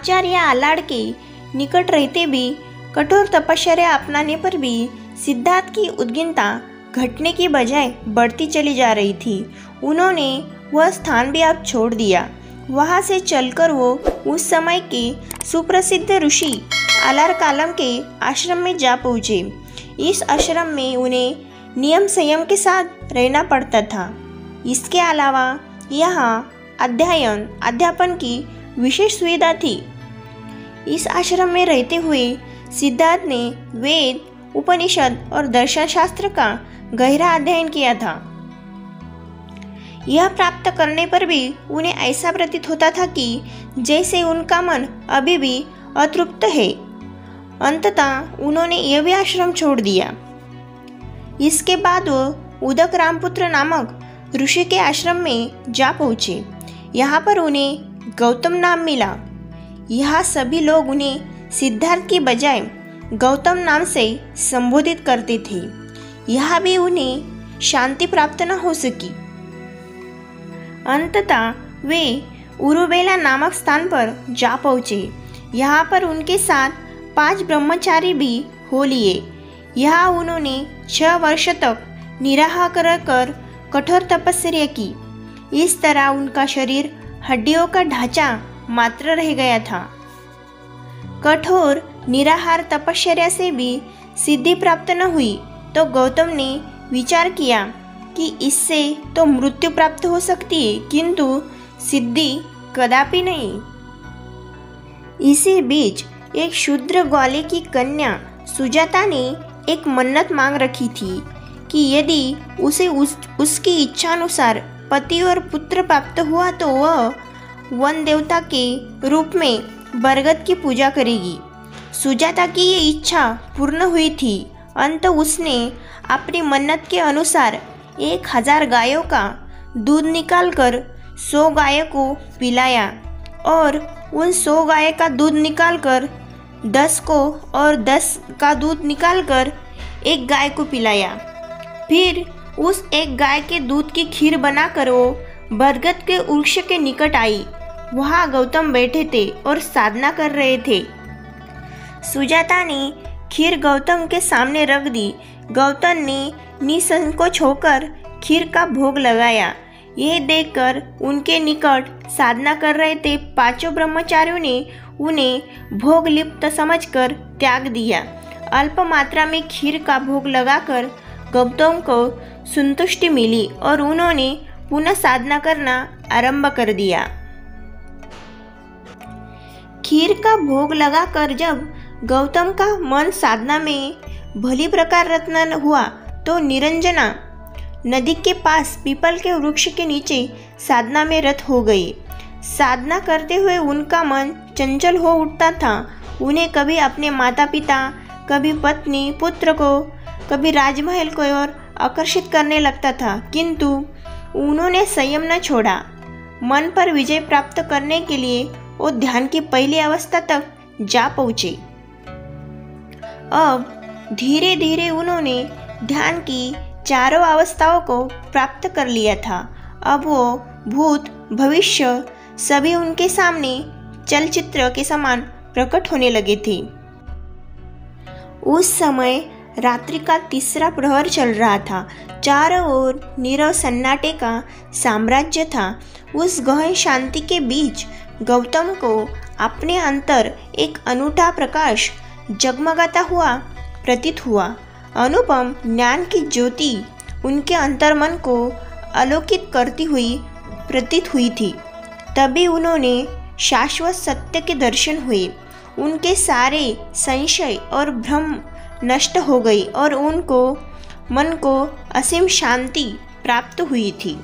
आचार्य आलाड़ के निकट रहते भी कठोर तपश्चर्या अपनाने पर भी सिद्धार्थ की उद्विग्नता घटने की बजाय बढ़ती चली जा रही थी। उन्होंने वह स्थान भी अब छोड़ दिया। वहाँ से चलकर वो उस समय के सुप्रसिद्ध ऋषि आलार कालम के आश्रम में जा पहुँचे। इस आश्रम में उन्हें नियम संयम के साथ रहना पड़ता था। इसके अलावा यहाँ अध्यापन की विशेष सुविधा थी। इस आश्रम में रहते हुए सिद्धार्थ ने वेद, उपनिषद और दर्शन शास्त्र का गहरा अध्ययन किया था। यह प्राप्त करने पर भी उन्हें ऐसा प्रतीत होता था कि जैसे उनका मन अभी भी अतृप्त है। अंततः उन्होंने यह भी आश्रम छोड़ दिया। इसके बाद वो उदक रामपुत्र नामक ऋषि के आश्रम में जा पहुँचे। यहाँ पर उन्हें गौतम नाम मिला। यहाँ सभी लोग उन्हें सिद्धार्थ की बजाय गौतम नाम से संबोधित करते थे। यहाँ भी उन्हें शांति प्राप्त न हो सकी। अंततः वे उरुबेला नामक स्थान पर जा पहुँचे। यहाँ पर उनके साथ 5 ब्रह्मचारी भी हो लिए। यहाँ उन्होंने 6 वर्ष तक निराहार कर कठोर तपस्या की। इस तरह उनका शरीर हड्डियों का ढांचा मात्र रह गया था। कठोर निराहार तपश्चर्या से भी सिद्धि प्राप्त न हुई तो गौतम ने विचार किया कि इससे तो मृत्यु प्राप्त हो सकती है, किंतु सिद्धि कदापि नहीं। इसी बीच एक शूद्र ग्वाले की कन्या सुजाता ने एक मन्नत मांग रखी थी कि यदि उसे उसकी इच्छानुसार पति और पुत्र प्राप्त हुआ तो वह वन देवता के रूप में बरगद की पूजा करेगी। सुजाता की ये इच्छा पूर्ण हुई थी। अंत उसने अपनी मन्नत के अनुसार 1000 गायों का दूध निकालकर 100 गायों को पिलाया और उन 100 गाय का दूध निकालकर 10 को और 10 का दूध निकालकर 1 गाय को पिलाया। फिर उस 1 गाय के दूध की खीर बनाकर वो बरगद के वृक्ष के निकट आई। वहाँ गौतम बैठे थे और साधना कर रहे थे। सुजाता ने खीर गौतम के सामने रख दी। गौतम ने निसंकोच होकर खीर का भोग लगाया। यह देखकर उनके निकट साधना कर रहे थे 5 ब्रह्मचारियों ने उन्हें भोग लिप्त समझकर त्याग दिया। अल्प मात्रा में खीर का भोग लगाकर गौतम को संतुष्टि मिली और उन्होंने पुनः साधना करना आरंभ कर दिया। खीर का भोग लगाकर जब गौतम का मन साधना में भली प्रकार रत्न हुआ तो निरंजना नदी के पास पीपल के वृक्ष के नीचे साधना में रत हो गई। साधना करते हुए उनका मन चंचल हो उठता था। उन्हें कभी अपने माता पिता, कभी पत्नी पुत्र को, कभी राजमहल को और आकर्षित करने लगता था, किंतु उन्होंने संयम न छोड़ा। मन पर विजय प्राप्त करने के लिए वो ध्यान की पहली अवस्था तक जा पहुँचे। अब धीरे धीरे उन्होंने ध्यान की चारों अवस्थाओं को प्राप्त कर लिया था। अब वो भूत भविष्य सभी उनके सामने चलचित्र के समान प्रकट होने लगे थे। उस समय रात्रि का 3रा प्रहर चल रहा था। चारों ओर नीरव सन्नाटे का साम्राज्य था। उस गहन शांति के बीच गौतम को अपने अंतर एक अनूठा प्रकाश जगमगाता हुआ प्रतीत हुआ। अनुपम ज्ञान की ज्योति उनके अंतर्मन को आलोकित करती हुई प्रतीत हुई थी। तभी उन्होंने शाश्वत सत्य के दर्शन हुए। उनके सारे संशय और भ्रम नष्ट हो गई और उनको मन को असीम शांति प्राप्त हुई थी।